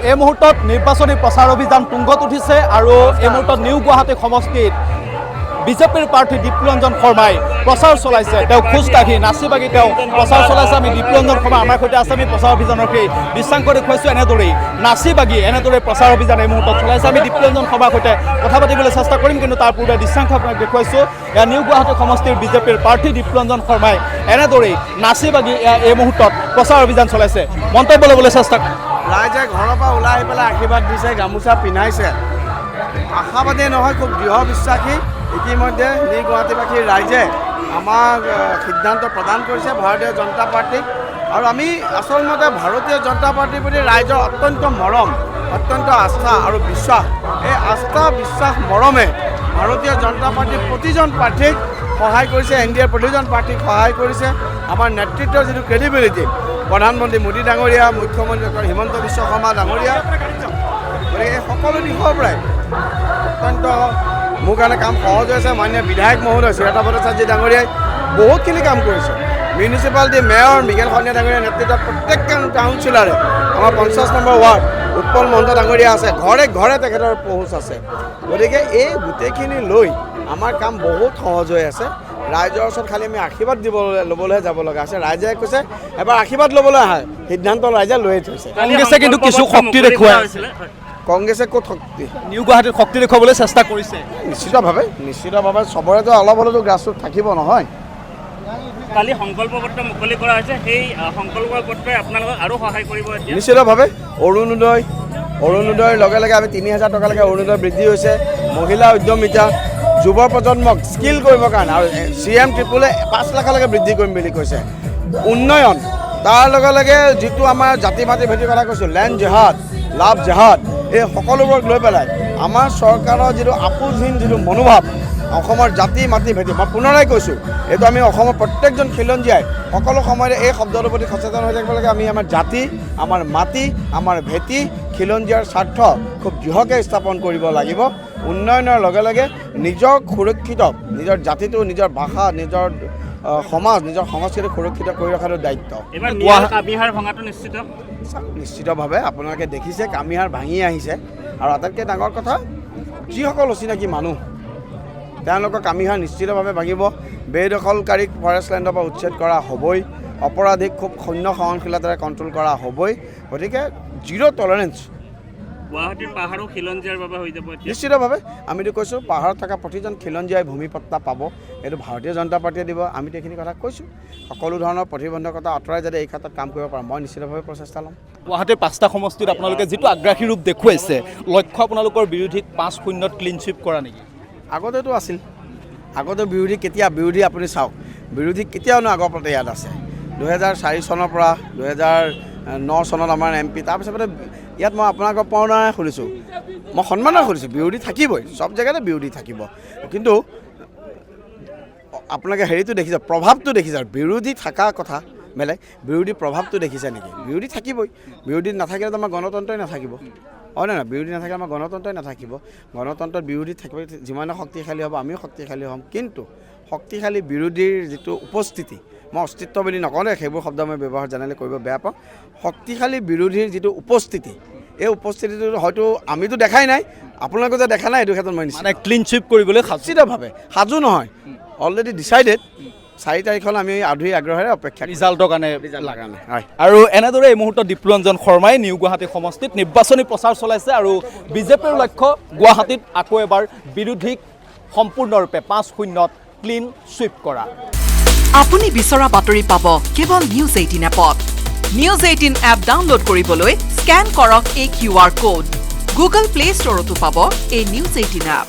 এই মুহূৰ্তত নিৰ্বাচনী প্ৰচাৰ অভিযান তুংগত উঠিছে আৰু এই মুহূৰ্তত নিউ গুৱাহাটী সমষ্টিত বিজেপিৰ প্ৰাৰ্থী দীপৰঞ্জন শৰ্মাই প্ৰচাৰ চলাইছে। তেওঁ খোজকাঢ়ি নাচি বাগি তেওঁ প্ৰচাৰ চলাইছে। আমি দীপৰঞ্জন শৰ্মা আমাৰ সৈতে আছে। আমি প্ৰচাৰ অভিযানৰ সেই দৃশ্যাংক দেখুৱাইছোঁ। এনেদৰেই নাচি বাগি এনেদৰে প্ৰচাৰ অভিযান এই মুহূৰ্তত চলাইছে। আমি দীপৰঞ্জন শৰ্মাৰ সৈতে কথা পাতিবলৈ চেষ্টা কৰিম, কিন্তু তাৰ পূৰ্বে দৃশ্যাংক আপোনাক দেখুৱাইছোঁ। এয়া নিউ গুৱাহাটী সমষ্টিৰ বিজেপিৰ প্ৰাৰ্থী দীপৰঞ্জন শৰ্মাই এনেদৰেই নাচি বাগি এই মুহূৰ্তত প্ৰচাৰ অভিযান চলাইছে। মন্তব্য ল'বলৈ চেষ্টা কৰিম। ৰাইজে ঘৰৰ পৰা ওলাই আহি পেলাই আশীৰ্বাদ দিছে, গামোচা পিন্ধাইছে। আশাবাদী নহয়, খুব দৃঢ় বিশ্বাসী। ইতিমধ্যে নিউ গুৱাহাটীবাসীৰ ৰাইজে আমাক সিদ্ধান্ত প্ৰদান কৰিছে ভাৰতীয় জনতা পাৰ্টীক, আৰু আমি আচলমতে ভাৰতীয় জনতা পাৰ্টীৰ প্ৰতি ৰাইজৰ অত্যন্ত মৰম, অত্যন্ত আস্থা আৰু বিশ্বাস। এই আস্থা বিশ্বাস মৰমে ভাৰতীয় জনতা পাৰ্টীৰ প্ৰতিজন প্ৰাৰ্থীক সহায় কৰিছে, NDAৰ প্ৰতিজন প্ৰাৰ্থীক সহায় কৰিছে। আমাৰ নেতৃত্বৰ যিটো ক্ৰেডিবিলিটি, প্ৰধানমন্ত্ৰী মোদী ডাঙৰীয়া, মুখ্যমন্ত্ৰী ডক্টৰ হিমন্ত বিশ্ব শৰ্মা ডাঙৰীয়া, গতিকে এই সকলো দিশৰ পৰাই অত্যন্ত মোৰ কাৰণে কাম সহজ হৈছে। মাননীয় বিধায়ক মহোদয় শ্ৰীলতা ভট্টাচাৰ্য ডাঙৰীয়াই বহুতখিনি কাম কৰিছে। মিউনিচিপালিটি মেয়ৰ মিগেল শইকীয়া ডাঙৰীয়াৰ নেতৃত্বত প্ৰত্যেকখন কাউন্সিলাৰে, আমাৰ 50 নম্বৰ ৱাৰ্ড উৎপল মহন্ত ডাঙৰীয়া আছে, ঘৰে ঘৰে তেখেতৰ পহুঁচ আছে। গতিকে এই গোটেইখিনি লৈ আমাৰ কাম বহুত সহজ হৈ আছে। ৰাইজৰ ওচৰত খালি আমি আশীৰ্বাদ ল'বলৈহে যাব লগা আছে। ৰাইজে কৈছে এবাৰ আশীৰ্বাদ ল'বলৈ আহে, সিদ্ধান্ত ৰাইজে লৈয়ে থৈছে। কংগ্ৰেছে কিন্তু কিছু শক্তি দেখুৱাই, কংগ্ৰেছে ক'ত শক্তি? নিউ গুৱাহাটীত শক্তি দেখুৱাবলৈ চেষ্টা কৰিছে। নিশ্চিতভাৱে চবৰেতো অলপ হ'লেতো গ্ৰাছৰুট থাকিব নহয়। কালি সংকল্প পত্ৰ মুকলি কৰা হৈছে, সেই সংকল্প পত্ৰই আপোনালোকক আৰু সহায় কৰিব। নিশ্চিতভাৱে অৰুণোদয়ৰ লগে লগে আমি 3000 টকালৈকে অৰুণোদয় বৃদ্ধি হৈছে। মহিলা উদ্যমিতা, যুৱ প্ৰজন্মক স্কিল কৰিবৰ কাৰণে আৰু CM ট্ৰিপুলে 5 লাখলৈকে বৃদ্ধি কৰিম বুলি কৈছে। উন্নয়ন, তাৰ লগে লগে যিটো আমাৰ জাতি মাতি ভেটিৰ কথা কৈছোঁ, লেণ্ড জেহাদ, লাভ জেহাদ, এই সকলোবোৰক লৈ পেলাই আমাৰ চৰকাৰৰ যিটো আপোচহীন যিটো মনোভাৱ, অসমৰ জাতি মাতি ভেটি, মই পুনৰাই কৈছোঁ, এইটো আমি অসমৰ প্ৰত্যেকজন খিলঞ্জীয়াই সকলো সময়তে এই শব্দটোৰ প্ৰতি সচেতন হৈ থাকিব লাগে। আমি আমাৰ জাতি, আমাৰ মাটি, আমাৰ ভেটি, খিলঞ্জীয়াৰ স্বাৰ্থ খুব দৃঢ়কৈ স্থাপন কৰিব লাগিব। উন্নয়নৰ লগে লগে নিজক সুৰক্ষিত, নিজৰ জাতিটো, নিজৰ ভাষা, নিজৰ সমাজ, নিজৰ সংস্কৃতি সুৰক্ষিত কৰি ৰখাটো দায়িত্ব। কামিহাৰ ভঙাটো নিশ্চিতভাৱে আপোনালোকে দেখিছে কামিহাৰ ভাঙি আহিছে। আৰু আটাইতকৈ ডাঙৰ কথা, যিসকল অচিনাকি মানুহ তেওঁলোকৰ কামিহাৰ নিশ্চিতভাৱে ভাঙিব। বেদখলকাৰীক ফৰেষ্ট লেণ্ডৰ পৰা উচ্ছেদ কৰা হ'বই, অপৰাধীক খুব শূন্য সহনশীলতাৰে কণ্ট্ৰল কৰা হ'বই। গতিকে জিৰ' টলাৰেঞ্চ। গুৱাহাটীৰ পাহাৰো খিলঞ্জীয়াৰ বাবে হৈ যাব। নিশ্চিতভাৱে আমিতো কৈছোঁ পাহাৰত থকা প্ৰতিজন খিলঞ্জীয়াই ভূমিপট্টা পাব, এইটো ভাৰতীয় জনতা পাৰ্টীয়ে দিব। আমিতো এইখিনি কথা কৈছোঁ, সকলো ধৰণৰ প্ৰতিবন্ধকতা আঁতৰাই যাতে এই ক্ষেত্ৰত কাম কৰিব পাৰোঁ, মই নিশ্চিতভাৱে প্ৰচেষ্টা ল'ম। গুৱাহাটীৰ 5টা সমষ্টিত আপোনালোকে যিটো আগ্ৰাসী ৰূপ দেখুৱাইছে, লক্ষ্য আপোনালোকৰ বিৰোধীক 5-0 ক্লিন ছুইপ কৰা নেকি? আগতেতো আছিল, আগতে বিৰোধী কেতিয়া, বিৰোধী আপুনি চাওক, বিৰোধী কেতিয়াওনো আগৰ পৰা ইয়াত আছে। 2004 চনৰ পৰা 2009 চনত আমাৰ MP, তাৰপিছতে ইয়াত মই আপোনালোকৰ পৰণাই শুনিছোঁ, মই সন্মানেৰে শুনিছোঁ, বিৰোধী থাকিবই, চব জেগাতে বিৰোধী থাকিব। কিন্তু আপোনালোকে হেৰিটো দেখিছে, প্ৰভাৱটো দেখিছে। বিৰোধী থকা কথা বেলেগ, বিৰোধী প্ৰভাৱটো দেখিছে নেকি? বিৰোধী থাকিবই, বিৰোধী নাথাকিলেতো আমাৰ গণতন্ত্ৰই নাথাকিব, হয় নহয়? বিৰোধী নাথাকিলে আমাৰ গণতন্ত্ৰই নাথাকিব। গণতন্ত্ৰত বিৰোধী থাকিব, যিমানে শক্তিশালী হ'ব আমিও শক্তিশালী হ'ম। কিন্তু শক্তিশালী বিৰোধীৰ যিটো উপস্থিতি, মই অস্তিত্ব বুলি নকওঁ দেই, সেইবোৰ শব্দ মই ব্যৱহাৰ জেনেৰেলি কৰিব বেয়া পাওঁ। শক্তিশালী বিৰোধীৰ যিটো উপস্থিতি, এই উপস্থিতিটো হয়তো আমিতো দেখাই নাই, আপোনালোকে যে দেখা নাই, এইটো ক্ষেত্ৰত মই মানে ক্লিন ছুইপ কৰিবলৈ নিশ্চিতভাৱে সাজু নহয়, অলৰেডি ডিচাইডেড। 4 তাৰিখলৈ আমি আধুৰী আগ্ৰহেৰে অপেক্ষা, ৰিজাল্টৰ কাৰণে হয়। আৰু এনেদৰে এই মুহূৰ্তত দীপৰঞ্জন শৰ্মাই নিউ গুৱাহাটী সমষ্টিত নিৰ্বাচনী প্ৰচাৰ চলাইছে। আৰু বিজেপিৰ লক্ষ্য গুৱাহাটীত আকৌ এবাৰ বিৰোধীক সম্পূৰ্ণৰূপে 5-0 ক্লিন ছুইপ কৰা। আপুনি বিচৰা বাতৰি পাব কেৱল নিউজ 18 এপত। নিউজ 18 এপ ডাউনলোড কৰিবলৈ স্কেন কৰক এই QR কোড। গুগল প্লে ষ্টৰতো পাব এই নিউজ 18 এপ।